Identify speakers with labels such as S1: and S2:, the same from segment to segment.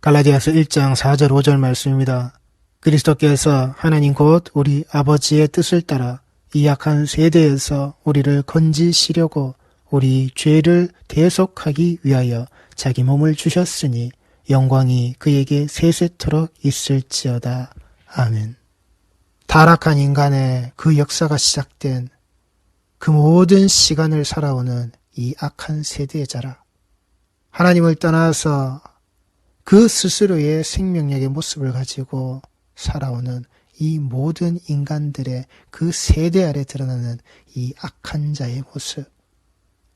S1: 갈라디아서 1장 4절 5절 말씀입니다. 그리스도께서 하나님 곧 우리 아버지의 뜻을 따라 이 악한 세대에서 우리를 건지시려고 우리 죄를 대속하기 위하여 자기 몸을 주셨으니 영광이 그에게 세세토록 있을지어다. 아멘. 타락한 인간의 그 역사가 시작된 그 모든 시간을 살아오는 이 악한 세대의 자라. 하나님을 떠나서 그 스스로의 생명력의 모습을 가지고 살아오는 이 모든 인간들의 그 세대 아래 드러나는 이 악한 자의 모습.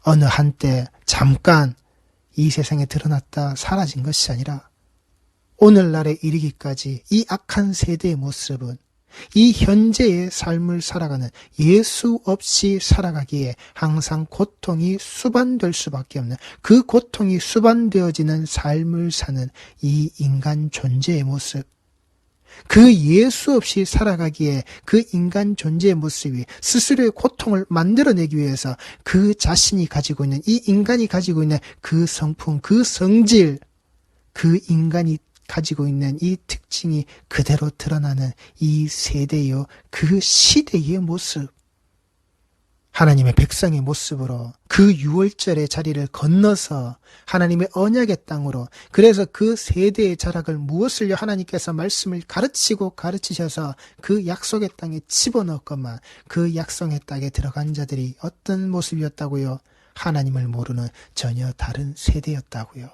S1: 어느 한때 잠깐 이 세상에 드러났다 사라진 것이 아니라 오늘날에 이르기까지 이 악한 세대의 모습은 이 현재의 삶을 살아가는 예수 없이 살아가기에 항상 고통이 수반될 수밖에 없는, 그 고통이 수반되어지는 삶을 사는 이 인간 존재의 모습, 그 예수 없이 살아가기에 그 인간 존재의 모습이 스스로의 고통을 만들어내기 위해서 그 자신이 가지고 있는, 이 인간이 가지고 있는 그 성품, 그 성질, 그 인간이 가지고 있는 이 특징이 그대로 드러나는 이 세대요, 그 시대의 모습. 하나님의 백성의 모습으로 그 유월절의 자리를 건너서 하나님의 언약의 땅으로, 그래서 그 세대의 자락을 무엇을요? 하나님께서 말씀을 가르치셔서 그 약속의 땅에 집어넣었건만 그 약속의 땅에 들어간 자들이 어떤 모습이었다고요? 하나님을 모르는 전혀 다른 세대였다고요.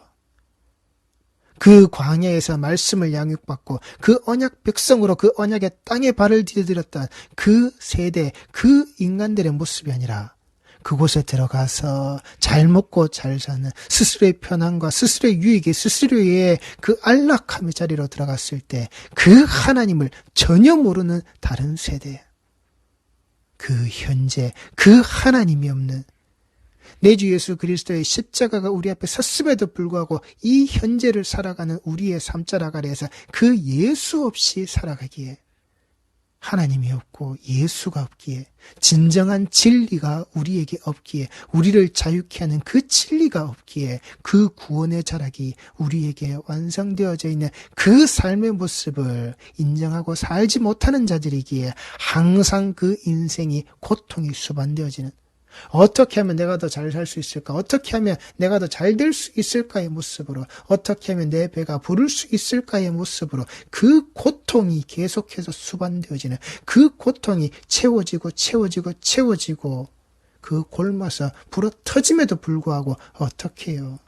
S1: 그 광야에서 말씀을 양육받고 그 언약 백성으로 그 언약의 땅에 발을 디뎌들였던 그 세대, 그 인간들의 모습이 아니라 그곳에 들어가서 잘 먹고 잘 사는, 스스로의 편안과 스스로의 유익이 스스로의 그 안락함의 자리로 들어갔을 때 그 하나님을 전혀 모르는 다른 세대, 그 현재 그 하나님이 없는 내 주 예수 그리스도의 십자가가 우리 앞에 섰음에도 불구하고 이 현재를 살아가는 우리의 삶자락 아래에서 그 예수 없이 살아가기에, 하나님이 없고 예수가 없기에, 진정한 진리가 우리에게 없기에, 우리를 자유케 하는 그 진리가 없기에, 그 구원의 자락이 우리에게 완성되어져 있는 그 삶의 모습을 인정하고 살지 못하는 자들이기에 항상 그 인생이 고통이 수반되어지는, 어떻게 하면 내가 더 잘 살 수 있을까? 어떻게 하면 내가 더 잘 될 수 있을까의 모습으로, 어떻게 하면 내 배가 부를 수 있을까의 모습으로 그 고통이 계속해서 수반되어지는, 그 고통이 채워지고 그 골마서 불어 터짐에도 불구하고 어떻게 해요?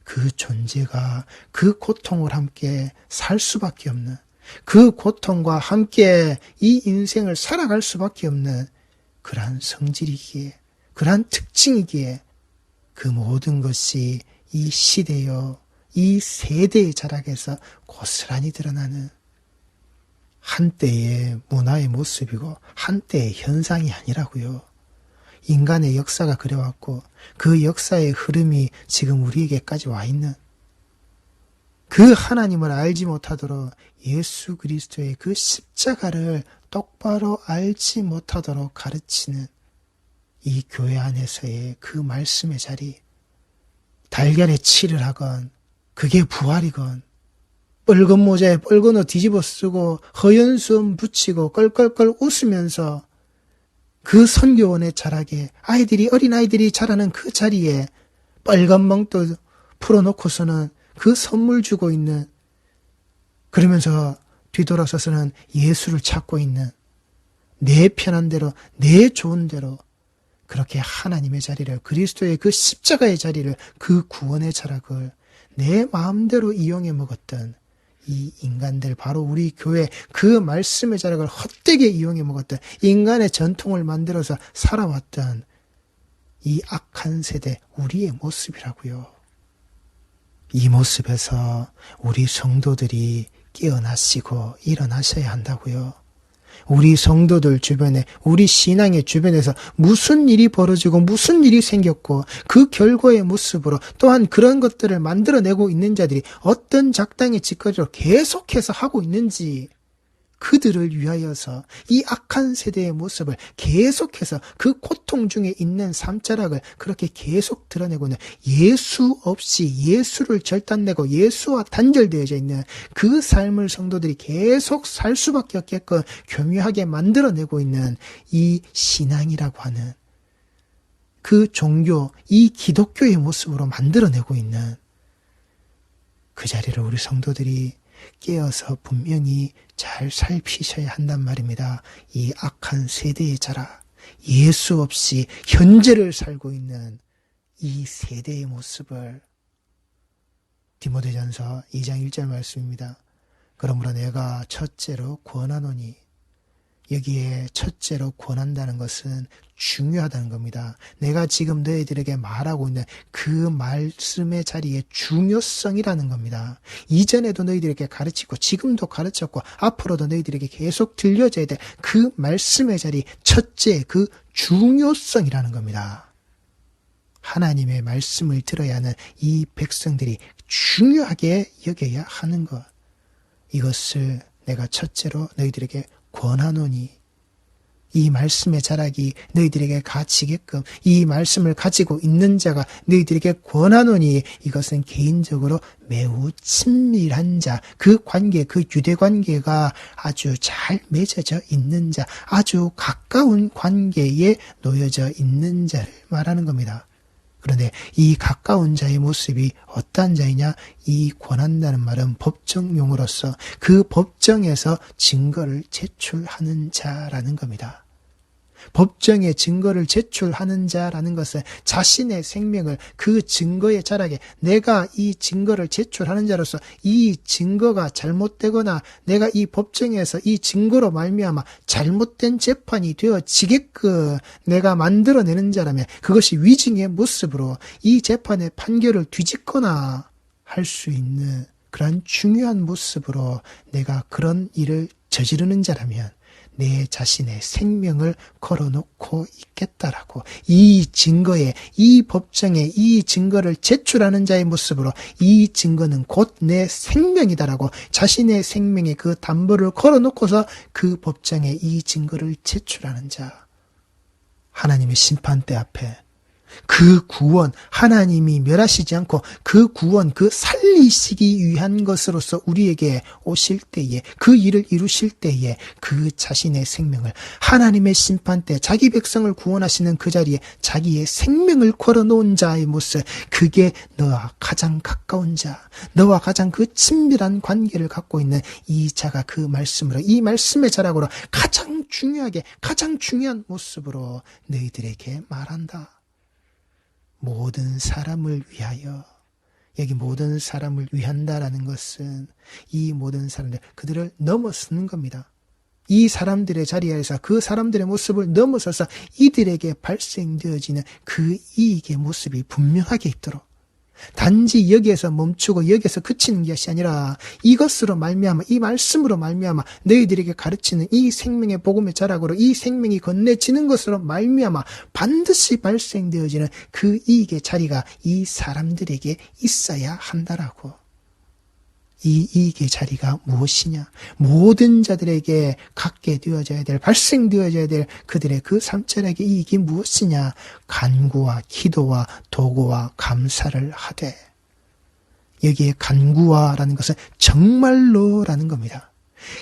S1: 그 존재가 그 고통을 함께 살 수밖에 없는, 그 고통과 함께 이 인생을 살아갈 수밖에 없는 그러한 성질이기에, 그러한 특징이기에 그 모든 것이 이 시대요, 이 세대의 자락에서 고스란히 드러나는 한때의 문화의 모습이고 한때의 현상이 아니라고요. 인간의 역사가 그래왔고 그 역사의 흐름이 지금 우리에게까지 와 있는, 그 하나님을 알지 못하도록 예수 그리스도의 그 십자가를 똑바로 알지 못하도록 가르치는 이 교회 안에서의 그 말씀의 자리, 달걀에 칠을 하건 그게 부활이건, 뻘건 모자에 뻘건 옷 뒤집어 쓰고 허연수음 붙이고 껄껄껄 웃으면서 그 선교원의 자락에 어린아이들이 자라는 그 자리에 빨간 멍도 풀어놓고서는 그 선물 주고 있는, 그러면서 뒤돌아서서는 예수를 찾고 있는, 내 편한 대로 내 좋은 대로 그렇게 하나님의 자리를, 그리스도의 그 십자가의 자리를, 그 구원의 자락을 내 마음대로 이용해 먹었던 이 인간들, 바로 우리 교회 그 말씀의 자락을 헛되게 이용해 먹었던, 인간의 전통을 만들어서 살아왔던 이 악한 세대, 우리의 모습이라고요. 이 모습에서 우리 성도들이 깨어나시고 일어나셔야 한다고요. 우리 성도들 주변에, 우리 신앙의 주변에서 무슨 일이 벌어지고 무슨 일이 생겼고 그 결과의 모습으로 또한 그런 것들을 만들어내고 있는 자들이 어떤 작당의 짓거리로 계속해서 하고 있는지, 그들을 위하여서 이 악한 세대의 모습을 계속해서 그 고통 중에 있는 삶자락을 그렇게 계속 드러내고 있는, 예수 없이 예수를 절단내고 예수와 단절되어져 있는 그 삶을 성도들이 계속 살 수밖에 없게끔 교묘하게 만들어내고 있는 이 신앙이라고 하는 그 종교, 이 기독교의 모습으로 만들어내고 있는 그 자리를 우리 성도들이 깨어서 분명히 잘 살피셔야 한단 말입니다. 이 악한 세대의 자라, 예수 없이 현재를 살고 있는 이 세대의 모습을, 디모데전서 2장 1절 말씀입니다. 그러므로 내가 첫째로 권하노니, 여기에 첫째로 권한다는 것은 중요하다는 겁니다. 내가 지금 너희들에게 말하고 있는 그 말씀의 자리의 중요성이라는 겁니다. 이전에도 너희들에게 가르치고 지금도 가르쳤고 앞으로도 너희들에게 계속 들려져야 될 그 말씀의 자리, 첫째 그 중요성이라는 겁니다. 하나님의 말씀을 들어야 하는 이 백성들이 중요하게 여겨야 하는 것, 이것을 내가 첫째로 너희들에게 권하노니, 이 말씀의 자락이 너희들에게 갇히게끔 이 말씀을 가지고 있는 자가 너희들에게 권하노니, 이것은 개인적으로 매우 친밀한 자, 그 관계, 그 유대관계가 아주 잘 맺어져 있는 자, 아주 가까운 관계에 놓여져 있는 자를 말하는 겁니다. 그런데 이 가까운 자의 모습이 어떠한 자이냐? 이 권한다는 말은 법정용어로서 그 법정에서 증거를 제출하는 자라는 겁니다. 법정에 증거를 제출하는 자라는 것은 자신의 생명을 그 증거의 자락에, 내가 이 증거를 제출하는 자로서 이 증거가 잘못되거나 내가 이 법정에서 이 증거로 말미암아 잘못된 재판이 되어지게끔 내가 만들어내는 자라면 그것이 위증의 모습으로 이 재판의 판결을 뒤집거나 할 수 있는 그런 중요한 모습으로 내가 그런 일을 저지르는 자라면 내 자신의 생명을 걸어놓고 있겠다라고, 이 증거에, 이 법정에 이 증거를 제출하는 자의 모습으로 이 증거는 곧 내 생명이다라고 자신의 생명의 그 담보를 걸어놓고서 그 법정에 이 증거를 제출하는 자, 하나님의 심판대 앞에 그 구원, 하나님이 멸하시지 않고 그 구원, 그 살리시기 위한 것으로서 우리에게 오실 때에, 그 일을 이루실 때에 그 자신의 생명을 하나님의 심판대, 자기 백성을 구원하시는 그 자리에 자기의 생명을 걸어놓은 자의 모습, 그게 너와 가장 가까운 자, 너와 가장 그 친밀한 관계를 갖고 있는 이 자가 그 말씀으로, 이 말씀의 자락으로 가장 중요하게, 가장 중요한 모습으로 너희들에게 말한다. 모든 사람을 위하여, 여기 모든 사람을 위한다라는 것은 이 모든 사람들, 그들을 넘어서는 겁니다. 이 사람들의 자리에서 그 사람들의 모습을 넘어서서 이들에게 발생되어지는 그 이익의 모습이 분명하게 있도록, 단지 여기에서 멈추고 여기에서 그치는 것이 아니라 이것으로 말미암아, 이 말씀으로 말미암아 너희들에게 가르치는 이 생명의 복음의 자락으로 이 생명이 건네지는 것으로 말미암아 반드시 발생되어지는 그 이익의 자리가 이 사람들에게 있어야 한다라고. 이 이익의 자리가 무엇이냐? 모든 자들에게 갖게 되어져야 될, 발생되어져야 될 그들의 그 삼천액의 이익이 무엇이냐? 간구와 기도와 도구와 감사를 하되, 여기에 간구와라는 것은 정말로라는 겁니다.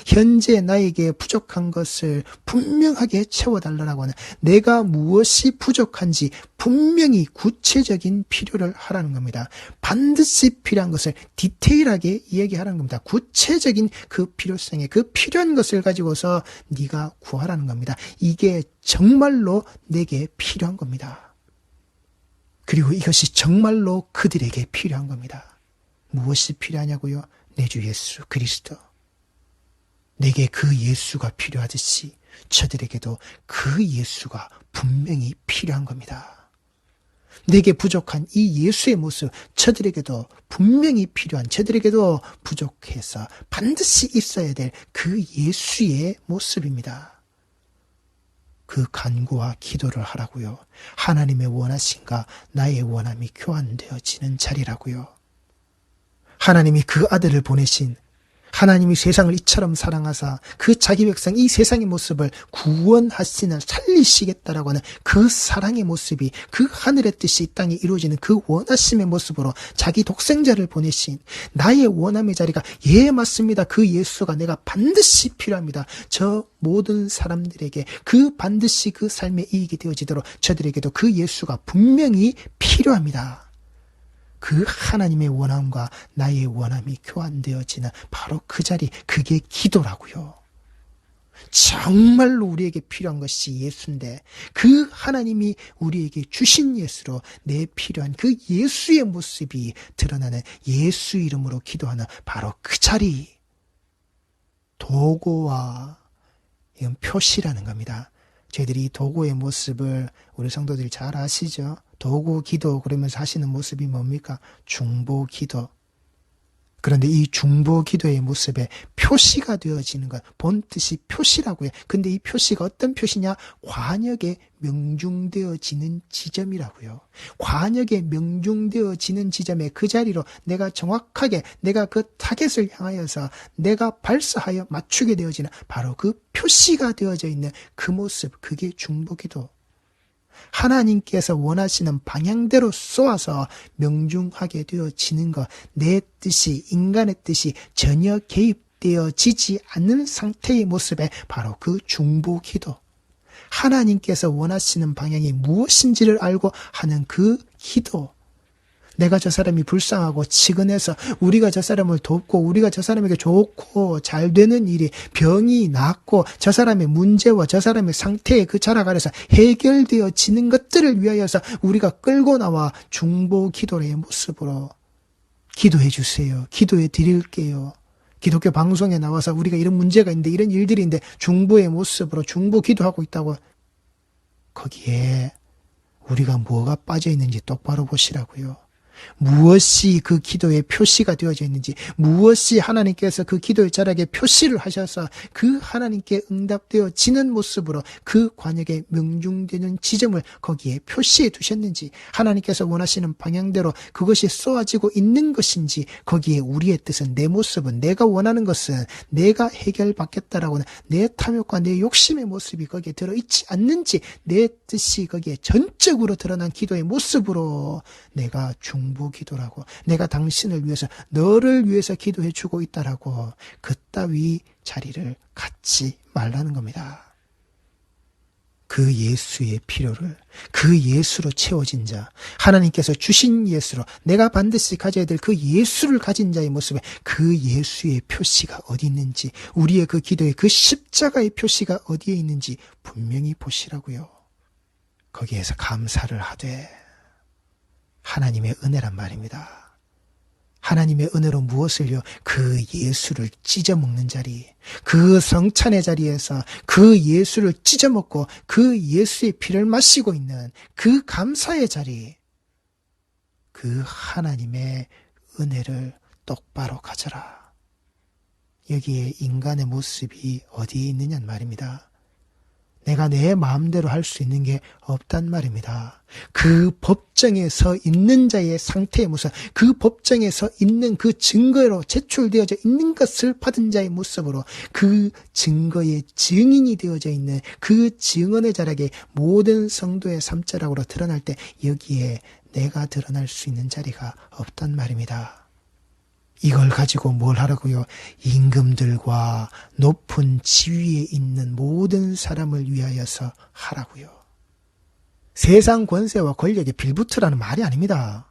S1: 현재 나에게 부족한 것을 분명하게 채워달라고 하는, 내가 무엇이 부족한지 분명히 구체적인 필요를 하라는 겁니다. 반드시 필요한 것을 디테일하게 이야기하라는 겁니다. 구체적인 그 필요성에, 그 필요한 것을 가지고서 네가 구하라는 겁니다. 이게 정말로 내게 필요한 겁니다. 그리고 이것이 정말로 그들에게 필요한 겁니다. 무엇이 필요하냐고요? 내 주 예수 그리스도. 내게 그 예수가 필요하듯이 저들에게도 그 예수가 분명히 필요한 겁니다. 내게 부족한 이 예수의 모습, 저들에게도 분명히 필요한, 저들에게도 부족해서 반드시 있어야 될 그 예수의 모습입니다. 그 간구와 기도를 하라고요. 하나님의 원하심과 나의 원함이 교환되어지는 자리라고요. 하나님이 그 아들을 보내신, 하나님이 세상을 이처럼 사랑하사 그 자기 백성 이 세상의 모습을 구원하시는 살리시겠다라고 하는 그 사랑의 모습이 그 하늘의 뜻이 이 땅에 이루어지는 그 원하심의 모습으로 자기 독생자를 보내신 나의 원함의 자리가 맞습니다. 그 예수가 내가 반드시 필요합니다. 저 모든 사람들에게 그 반드시 그 삶의 이익이 되어지도록 저들에게도 그 예수가 분명히 필요합니다. 그 하나님의 원함과 나의 원함이 교환되어지는 바로 그 자리, 그게 기도라고요. 정말로 우리에게 필요한 것이 예수인데 그 하나님이 우리에게 주신 예수로 내 필요한 그 예수의 모습이 드러나는 예수 이름으로 기도하는 바로 그 자리, 도구와 이건 표시라는 겁니다. 저희들이 이 도구의 모습을 우리 성도들이 잘 아시죠? 도구 기도 그러면서 하시는 모습이 뭡니까? 중보 기도. 그런데 이 중보 기도의 모습에 표시가 되어지는 것, 본 뜻이 표시라고 해요. 근데 이 표시가 어떤 표시냐? 관역에 명중되어지는 지점이라고요. 관역에 명중되어지는 지점에 그 자리로 내가 정확하게 내가 그 타겟을 향하여서 내가 발사하여 맞추게 되어지는 바로 그 표시가 되어져 있는 그 모습, 그게 중보 기도. 하나님께서 원하시는 방향대로 쏘아서 명중하게 되어지는 것, 내 뜻이, 인간의 뜻이 전혀 개입되어지지 않는 상태의 모습에 바로 그 중보 기도. 하나님께서 원하시는 방향이 무엇인지를 알고 하는 그 기도. 내가 저 사람이 불쌍하고 치근해서 우리가 저 사람을 돕고 우리가 저 사람에게 좋고 잘 되는 일이 병이 낫고 저 사람의 문제와 저 사람의 상태의 그 자락 아래서 해결되어지는 것들을 위하여서 우리가 끌고 나와 중보 기도의 모습으로 기도해 주세요. 기도해 드릴게요. 기독교 방송에 나와서 우리가 이런 문제가 있는데 이런 일들이 있는데 중보의 모습으로 중보 기도하고 있다고, 거기에 우리가 뭐가 빠져 있는지 똑바로 보시라고요. 무엇이 그 기도의 표시가 되어져 있는지, 무엇이 하나님께서 그 기도의 자락에 표시를 하셔서 그 하나님께 응답되어지는 모습으로 그 관역에 명중되는 지점을 거기에 표시해 두셨는지, 하나님께서 원하시는 방향대로 그것이 쏘아지고 있는 것인지, 거기에 우리의 뜻은, 내 모습은, 내가 원하는 것은 내가 해결받겠다라고 하는 내 탐욕과 내 욕심의 모습이 거기에 들어있지 않는지, 내 뜻이 거기에 전적으로 드러난 기도의 모습으로 내가 중보 기도라고, 내가 당신을 위해서 너를 위해서 기도해 주고 있다라고 그따위 자리를 갖지 말라는 겁니다. 그 예수의 필요를 그 예수로 채워진 자, 하나님께서 주신 예수로 내가 반드시 가져야 될 그 예수를 가진 자의 모습에 그 예수의 표시가 어디 있는지, 우리의 그 기도의 그 십자가의 표시가 어디에 있는지 분명히 보시라고요. 거기에서 감사를 하되, 하나님의 은혜란 말입니다. 하나님의 은혜로 무엇을요? 그 예수를 찢어먹는 자리, 그 성찬의 자리에서 그 예수를 찢어먹고 그 예수의 피를 마시고 있는 그 감사의 자리, 그 하나님의 은혜를 똑바로 가져라. 여기에 인간의 모습이 어디에 있느냐는 말입니다. 내가 내 마음대로 할 수 있는 게 없단 말입니다. 그 법정에 서 있는 자의 상태의 모습, 그 법정에 서 있는 그 증거로 제출되어져 있는 것을 받은 자의 모습으로 그 증거의 증인이 되어져 있는 그 증언의 자락에 모든 성도의 삶자락으로 드러날 때 여기에 내가 드러날 수 있는 자리가 없단 말입니다. 이걸 가지고 뭘 하라고요? 임금들과 높은 지위에 있는 모든 사람을 위하여서 하라고요. 세상 권세와 권력에 빌붙으라는 말이 아닙니다.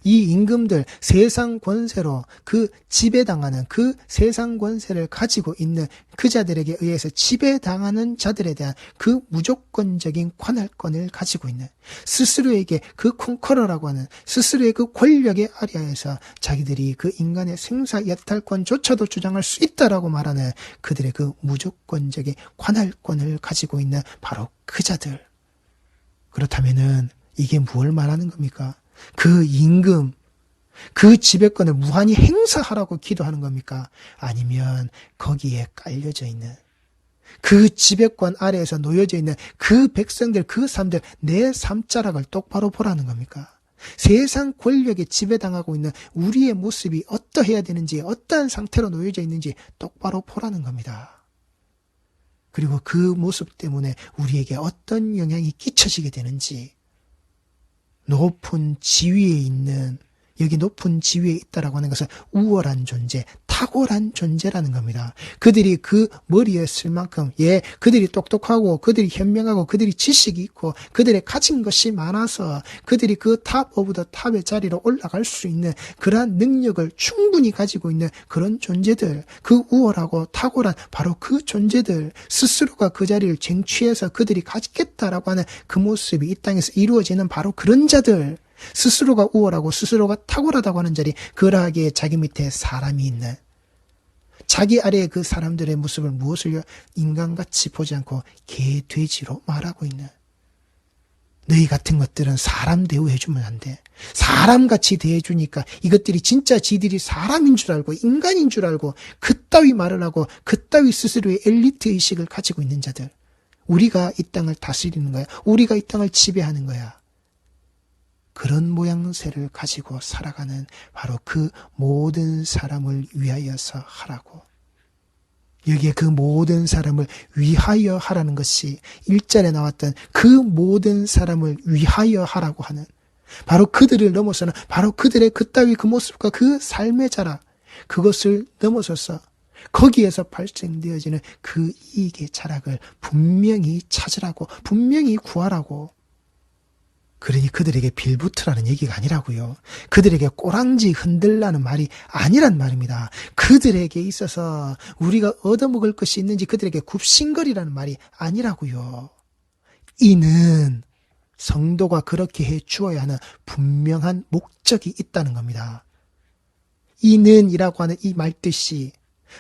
S1: 이 임금들, 세상 권세로 그 지배당하는, 그 세상 권세를 가지고 있는 그 자들에게 의해서 지배당하는 자들에 대한 그 무조건적인 관할권을 가지고 있는, 스스로에게 그 컨커러라고 하는 스스로의 그 권력에 아래하여서 자기들이 그 인간의 생사 여탈권조차도 주장할 수 있다라고 말하는 그들의 그 무조건적인 관할권을 가지고 있는 바로 그 자들. 그렇다면은 이게 무엇을 말하는 겁니까? 그 임금, 그 지배권을 무한히 행사하라고 기도하는 겁니까? 아니면 거기에 깔려져 있는 그 지배권 아래에서 놓여져 있는 그 백성들, 그 사람들, 내 삶자락을 똑바로 보라는 겁니까? 세상 권력에 지배당하고 있는 우리의 모습이 어떠해야 되는지, 어떠한 상태로 놓여져 있는지 똑바로 보라는 겁니다. 그리고 그 모습 때문에 우리에게 어떤 영향이 끼쳐지게 되는지, 높은 지위에 있는, 여기 높은 지위에 있다라고 하는 것은 우월한 존재, 탁월한 존재라는 겁니다. 그들이 그 머리에 쓸 만큼, 그들이 똑똑하고, 그들이 현명하고, 그들이 지식이 있고, 그들의 가진 것이 많아서 그들이 그 탑 오브 더 탑의 자리로 올라갈 수 있는 그러한 능력을 충분히 가지고 있는 그런 존재들, 그 우월하고 탁월한 바로 그 존재들, 스스로가 그 자리를 쟁취해서 그들이 가지겠다라고 하는 그 모습이 이 땅에서 이루어지는 바로 그런 자들, 스스로가 우월하고 스스로가 탁월하다고 하는 자리, 그러하기에 자기 밑에 사람이 있는, 자기 아래의 그 사람들의 모습을 무엇을 인간같이 보지 않고 개, 돼지로 말하고 있는, 너희 같은 것들은 사람 대우해주면 안 돼. 사람같이 대해주니까 이것들이 진짜 지들이 사람인 줄 알고 인간인 줄 알고 그따위 말을 하고 그따위 스스로의 엘리트 의식을 가지고 있는 자들, 우리가 이 땅을 다스리는 거야. 우리가 이 땅을 지배하는 거야. 그런 모양새를 가지고 살아가는 바로 그 모든 사람을 위하여서 하라고. 여기에 그 모든 사람을 위하여 하라는 것이 1절에 나왔던 그 모든 사람을 위하여 하라고 하는, 바로 그들을 넘어서는 바로 그들의 그따위 그 모습과 그 삶의 자락, 그것을 넘어서서 거기에서 발생되어지는 그 이익의 자락을 분명히 찾으라고, 분명히 구하라고. 그러니 그들에게 빌붙으라는 얘기가 아니라고요. 그들에게 꼬랑지 흔들라는 말이 아니란 말입니다. 그들에게 있어서 우리가 얻어먹을 것이 있는지 그들에게 굽신거리라는 말이 아니라고요. 이는 성도가 그렇게 해 주어야 하는 분명한 목적이 있다는 겁니다. 이는이라고 하는 이 말뜻이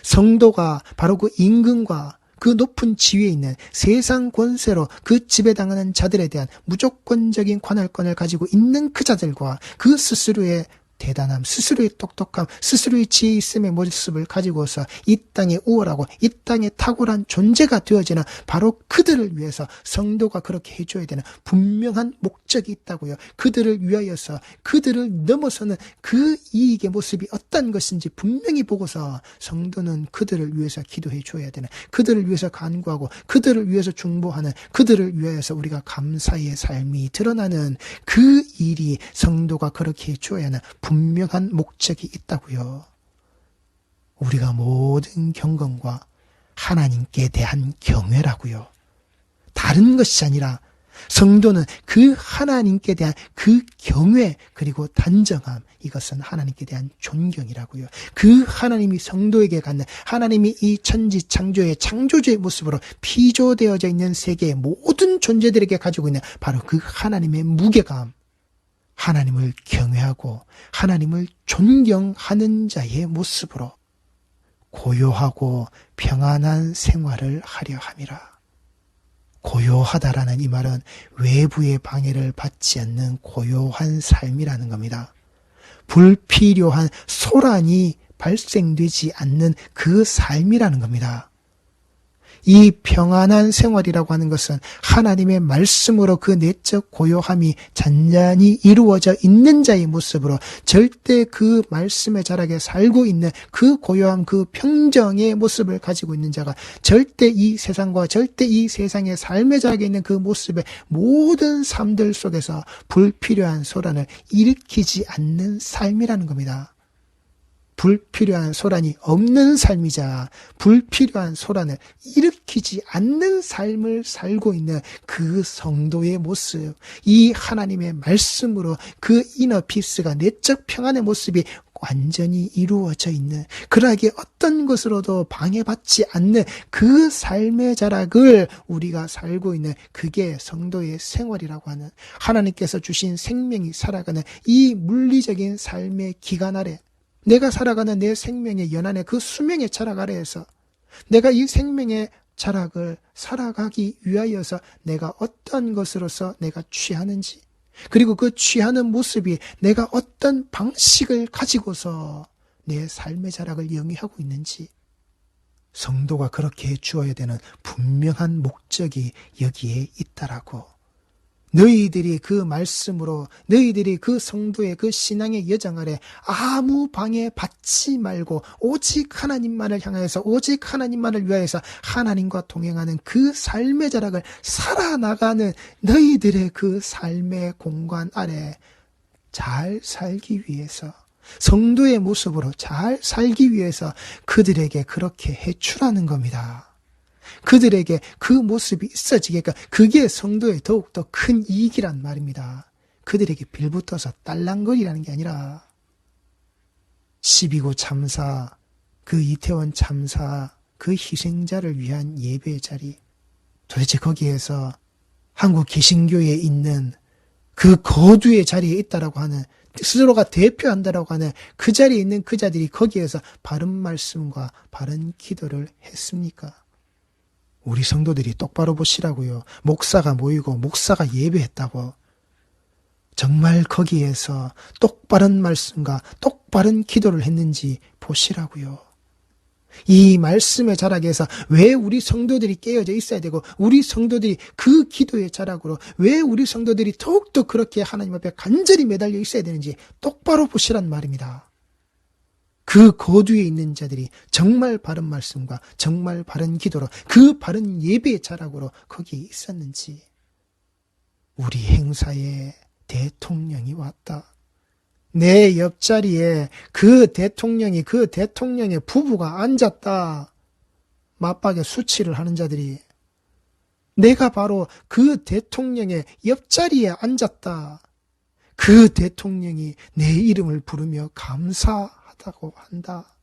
S1: 성도가 바로 그 임금과 그 높은 지위에 있는 세상 권세로 그 지배당하는 자들에 대한 무조건적인 관할권을 가지고 있는 그 자들과 그 스스로의 대단함, 스스로의 똑똑함, 스스로의 지혜 있음의 모습을 가지고서 이 땅에 우월하고 이 땅에 탁월한 존재가 되어지는 바로 그들을 위해서 성도가 그렇게 해줘야 되는 분명한 목적이 있다고요. 그들을 위하여서 그들을 넘어서는 그 이익의 모습이 어떤 것인지 분명히 보고서 성도는 그들을 위해서 기도해 줘야 되는, 그들을 위해서 간구하고 그들을 위해서 중보하는, 그들을 위하여서 우리가 감사의 삶이 드러나는 그 일이 성도가 그렇게 해줘야 하는 분명한 목적이 있다고요. 우리가 모든 경건과 하나님께 대한 경외라고요. 다른 것이 아니라 성도는 그 하나님께 대한 그 경외, 그리고 단정함, 이것은 하나님께 대한 존경이라고요. 그 하나님이 성도에게 갖는, 하나님이 이 천지 창조의 창조주의 모습으로 피조되어져 있는 세계의 모든 존재들에게 가지고 있는 바로 그 하나님의 무게감, 하나님을 경외하고 하나님을 존경하는 자의 모습으로 고요하고 평안한 생활을 하려 함이라. 고요하다라는 이 말은 외부의 방해를 받지 않는 고요한 삶이라는 겁니다. 불필요한 소란이 발생되지 않는 그 삶이라는 겁니다. 이 평안한 생활이라고 하는 것은 하나님의 말씀으로 그 내적 고요함이 잔잔히 이루어져 있는 자의 모습으로 절대 그 말씀의 자락에 살고 있는 그 고요함, 그 평정의 모습을 가지고 있는 자가 절대 이 세상과 절대 이 세상의 삶의 자락에 있는 그 모습의 모든 삶들 속에서 불필요한 소란을 일으키지 않는 삶이라는 겁니다. 불필요한 소란이 없는 삶이자 불필요한 소란을 일으키지 않는 삶을 살고 있는 그 성도의 모습, 이 하나님의 말씀으로 그 이너 피스가, 내적 평안의 모습이 완전히 이루어져 있는, 그러하기에 어떤 것으로도 방해받지 않는 그 삶의 자락을 우리가 살고 있는, 그게 성도의 생활이라고 하는, 하나님께서 주신 생명이 살아가는 이 물리적인 삶의 기간 아래, 내가 살아가는 내 생명의 연한의 그 수명의 자락 아래에서 내가 이 생명의 자락을 살아가기 위하여서 내가 어떤 것으로서 내가 취하는지, 그리고 그 취하는 모습이 내가 어떤 방식을 가지고서 내 삶의 자락을 영위하고 있는지, 성도가 그렇게 해 주어야 되는 분명한 목적이 여기에 있다라고. 너희들이 그 말씀으로 너희들이 그 성도의 그 신앙의 여정 아래 아무 방해 받지 말고 오직 하나님만을 향하여서 오직 하나님만을 위하여서 하나님과 동행하는 그 삶의 자락을 살아나가는 너희들의 그 삶의 공간 아래 잘 살기 위해서 성도의 모습으로 잘 살기 위해서 그들에게 그렇게 해주라는 겁니다. 그들에게 그 모습이 있어지게끔 그게 성도의 더욱더 큰 이익이란 말입니다. 그들에게 빌붙어서 딸랑거리라는 게 아니라 12구 참사, 그 이태원 참사, 그 희생자를 위한 예배의 자리, 도대체 거기에서 한국 개신교에 있는 그 거두의 자리에 있다라고 하는, 스스로가 대표한다라고 하는 그 자리에 있는 그 자들이 거기에서 바른 말씀과 바른 기도를 했습니까? 우리 성도들이 똑바로 보시라고요. 목사가 모이고 목사가 예배했다고. 정말 거기에서 똑바른 말씀과 똑바른 기도를 했는지 보시라고요. 이 말씀의 자락에서 왜 우리 성도들이 깨어져 있어야 되고 우리 성도들이 그 기도의 자락으로 왜 우리 성도들이 더욱더 그렇게 하나님 앞에 간절히 매달려 있어야 되는지 똑바로 보시란 말입니다. 그 거두에 있는 자들이 정말 바른 말씀과 정말 바른 기도로 그 바른 예배의 자락으로 거기에 있었는지. 우리 행사에 대통령이 왔다. 내 옆자리에 그 대통령의 부부가 앉았다. 맞박에 수치를 하는 자들이 내가 바로 그 대통령의 옆자리에 앉았다. 그 대통령이 내 이름을 부르며 감사하다고 한다.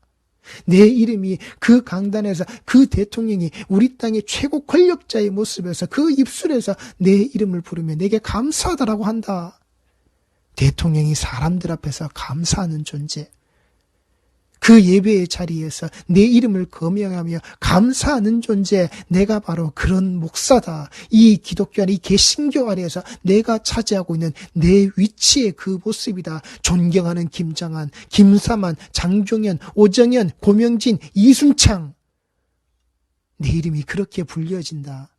S1: 내 이름이 그 강단에서 그 대통령이 우리 땅의 최고 권력자의 모습에서 그 입술에서 내 이름을 부르며 내게 감사하다라고 한다. 대통령이 사람들 앞에서 감사하는 존재, 그 예배의 자리에서 내 이름을 거명하며 감사하는 존재, 내가 바로 그런 목사다. 이 기독교 안에, 이 개신교 아래에서 내가 차지하고 있는 내 위치의 그 모습이다. 존경하는 김장한, 김사만, 장종현, 오정현, 고명진, 이순창, 내 이름이 그렇게 불려진다.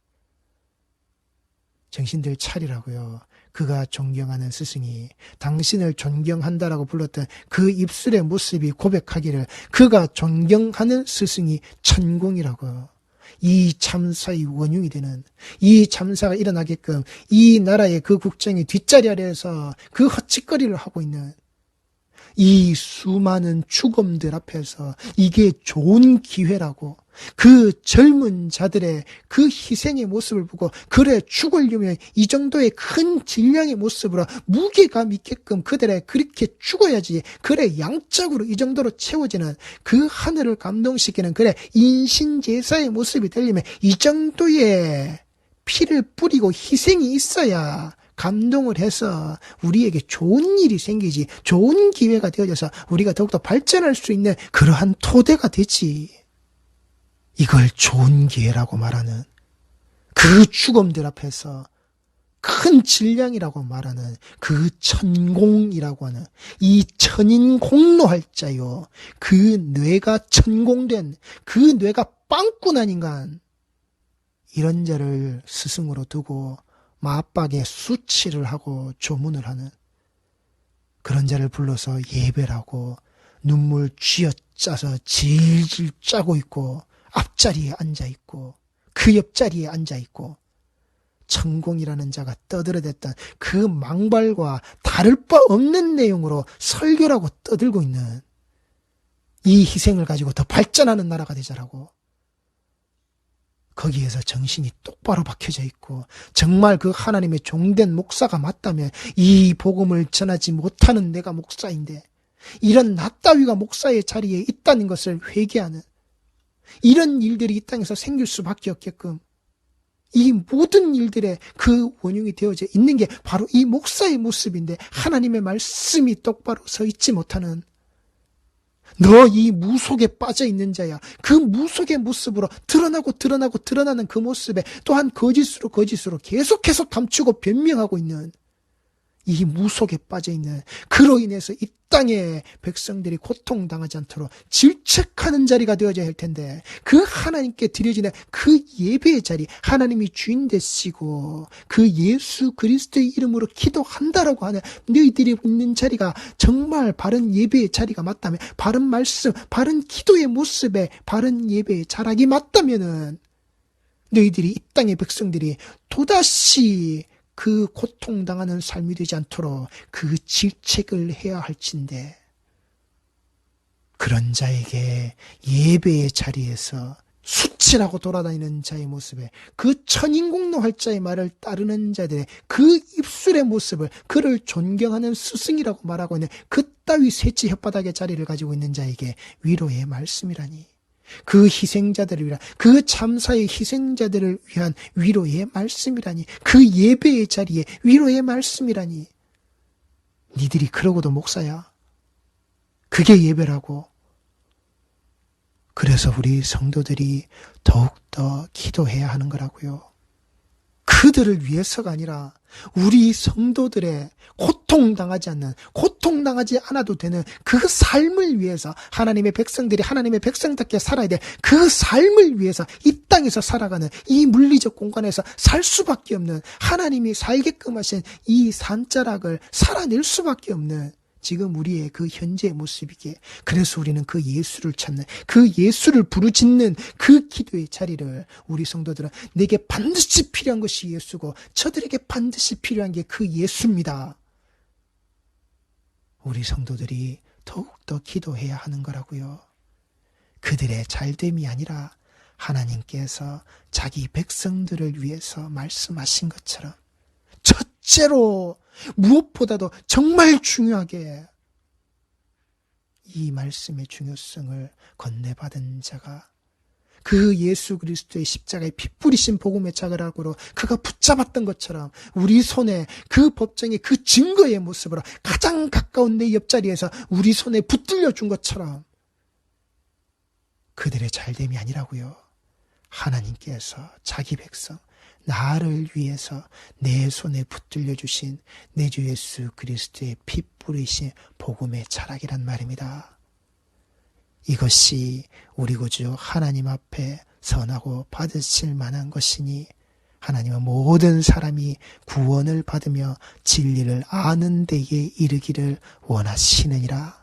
S1: 정신들 차리라고요. 그가 존경하는 스승이 당신을 존경한다라고 불렀던 그 입술의 모습이 고백하기를 그가 존경하는 스승이 천공이라고. 이 참사의 원흉이 되는, 이 참사가 일어나게끔 이 나라의 그 국정의 뒷자리 아래에서 그 헛짓거리를 하고 있는 이 수많은 죽음들 앞에서 이게 좋은 기회라고, 그 젊은 자들의 그 희생의 모습을 보고 그래 죽으려면 이 정도의 큰 질량의 모습으로 무게감 있게끔 그들의 그렇게 죽어야지, 그래 양적으로 이 정도로 채워지는 그 하늘을 감동시키는 그래 인신제사의 모습이 되려면 이 정도의 피를 뿌리고 희생이 있어야 감동을 해서 우리에게 좋은 일이 생기지, 좋은 기회가 되어져서 우리가 더욱더 발전할 수 있는 그러한 토대가 되지. 이걸 좋은 기회라고 말하는, 그 죽음들 앞에서 큰 질량이라고 말하는 그 천공이라고 하는 이 천인공노할 자요, 그 뇌가 천공된 그 뇌가 빵꾸난 인간, 이런 자를 스승으로 두고 맞박에 수치를 하고 조문을 하는 그런 자를 불러서 예배를 하고 눈물 쥐어짜서 질질 짜고 있고 앞자리에 앉아있고 그 옆자리에 앉아있고 천공이라는 자가 떠들어댔던 그 망발과 다를 바 없는 내용으로 설교를 하고 떠들고 있는 이 희생을 가지고 더 발전하는 나라가 되자라고, 거기에서 정신이 똑바로 박혀져 있고 정말 그 하나님의 종된 목사가 맞다면 이 복음을 전하지 못하는 내가 목사인데 이런 나 따위가 목사의 자리에 있다는 것을 회개하는 이런 일들이 이 땅에서 생길 수밖에 없게끔 이 모든 일들의 그 원흉이 되어져 있는 게 바로 이 목사의 모습인데 하나님의 말씀이 똑바로 서 있지 못하는, 너 이 무속에 빠져 있는 자야. 그 무속의 모습으로 드러나는 그 모습에 또한 거짓으로 계속해서 감추고 변명하고 있는 이 무속에 빠져있는, 그로 인해서 이 땅의 백성들이 고통당하지 않도록 질책하는 자리가 되어져야 할 텐데, 그 하나님께 드려지는 그 예배의 자리, 하나님이 주인 되시고 그 예수 그리스도의 이름으로 기도한다라고 하는 너희들이 있는 자리가 정말 바른 예배의 자리가 맞다면, 바른 말씀, 바른 기도의 모습에 바른 예배의 자락이 맞다면은 너희들이, 이 땅의 백성들이 또다시 그 고통당하는 삶이 되지 않도록 그 질책을 해야 할진데, 그런 자에게 예배의 자리에서 수치라고 돌아다니는 자의 모습에, 그 천인공노할 자의 말을 따르는 자들의 그 입술의 모습을, 그를 존경하는 스승이라고 말하고 있는 그 따위 셋째 혓바닥의 자리를 가지고 있는 자에게 위로의 말씀이라니, 그 희생자들을 위한, 그 참사의 희생자들을 위한 위로의 말씀이라니, 그 예배의 자리에 위로의 말씀이라니. 니들이 그러고도 목사야? 그게 예배라고? 그래서 우리 성도들이 더욱더 기도해야 하는 거라고요. 그들을 위해서가 아니라 우리 성도들의 고통당하지 않아도 되는 그 삶을 위해서, 하나님의 백성들이 하나님의 백성답게 살아야 될 그 삶을 위해서 이 땅에서 살아가는, 이 물리적 공간에서 살 수밖에 없는, 하나님이 살게끔 하신 이 산자락을 살아낼 수밖에 없는 지금 우리의 그 현재의 모습이기에, 그래서 우리는 그 예수를 찾는, 그 예수를 부르짖는 그 기도의 자리를, 우리 성도들은 내게 반드시 필요한 것이 예수고 저들에게 반드시 필요한 게 그 예수입니다. 우리 성도들이 더욱더 기도해야 하는 거라고요. 그들의 잘됨이 아니라 하나님께서 자기 백성들을 위해서 말씀하신 것처럼, 첫째로 무엇보다도 정말 중요하게 이 말씀의 중요성을 건네받은 자가, 그 예수 그리스도의 십자가의 피 뿌리신 복음의 자가락으로 그가 붙잡았던 것처럼, 우리 손에 그 법정의 그 증거의 모습으로 가장 가까운 내 옆자리에서 우리 손에 붙들려 준 것처럼, 그들의 잘됨이 아니라고요. 하나님께서 자기 백성, 나를 위해서 내 손에 붙들려 주신 내 주 예수 그리스도의 피 뿌리신 복음의 자락이란 말입니다. 이것이 우리 구주 하나님 앞에 선하고 받으실 만한 것이니, 하나님은 모든 사람이 구원을 받으며 진리를 아는 데에 이르기를 원하시느니라.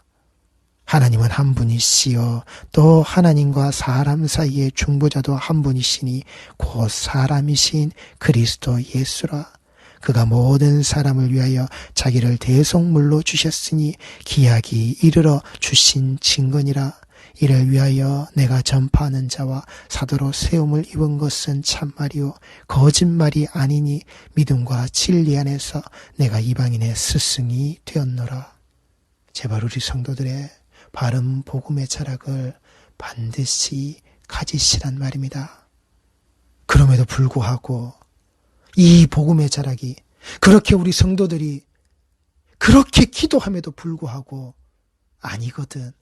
S1: 하나님은 한 분이시요 또 하나님과 사람 사이의 중보자도 한 분이시니 곧 사람이신 그리스도 예수라. 그가 모든 사람을 위하여 자기를 대속물로 주셨으니 기약이 이르러 주신 증거니라. 이를 위하여 내가 전파하는 자와 사도로 세움을 입은 것은 참말이요 거짓말이 아니니, 믿음과 진리 안에서 내가 이방인의 스승이 되었노라. 제발 우리 성도들의 바른 복음의 자락을 반드시 가지시란 말입니다. 그럼에도 불구하고 이 복음의 자락이, 그렇게 우리 성도들이 그렇게 기도함에도 불구하고 아니거든,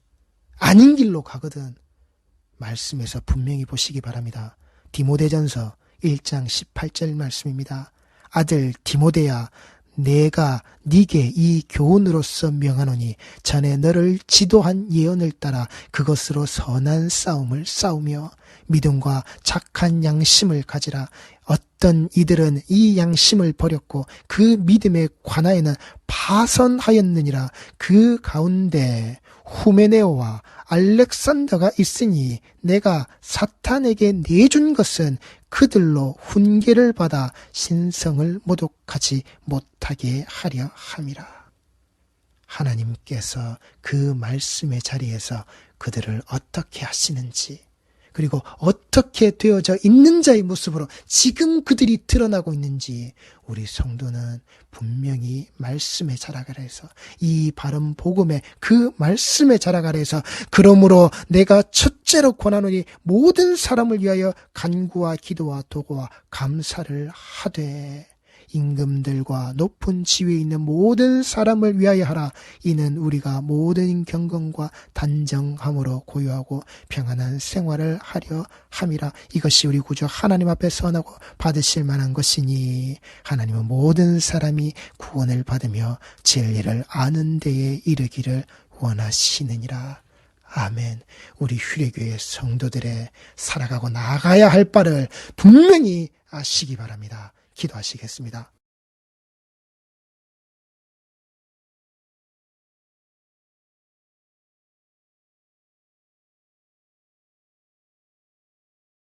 S1: 아닌 길로 가거든, 말씀에서 분명히 보시기 바랍니다. 디모데전서 1장 18절 말씀입니다. 아들 디모데야, 내가 네게 이 교훈으로서 명하노니 전에 너를 지도한 예언을 따라 그것으로 선한 싸움을 싸우며 믿음과 착한 양심을 가지라. 어떤 이들은 이 양심을 버렸고 그 믿음에 관하여는 파선하였느니라. 그 가운데 후메네오와 알렉산더가 있으니 내가 사탄에게 내준 것은 그들로 훈계를 받아 신성을 모독하지 못하게 하려 함이라. 하나님께서 그 말씀의 자리에서 그들을 어떻게 하시는지, 그리고 어떻게 되어져 있는 자의 모습으로 지금 그들이 드러나고 있는지, 우리 성도는 분명히 말씀의 자락 아래에서, 이 바른 복음의 그 말씀의 자락 아래에서, 그러므로 내가 첫째로 권하노니 모든 사람을 위하여 간구와 기도와 도구와 감사를 하되, 임금들과 높은 지위에 있는 모든 사람을 위하여 하라. 이는 우리가 모든 경건과 단정함으로 고요하고 평안한 생활을 하려 함이라. 이것이 우리 구주 하나님 앞에 선하고 받으실 만한 것이니 하나님은 모든 사람이 구원을 받으며 진리를 아는 데에 이르기를 원하시느니라. 아멘. 우리 휴례교회 성도들의 살아가고 나아가야 할 바를 분명히 아시기 바랍니다. 기도하시겠습니다.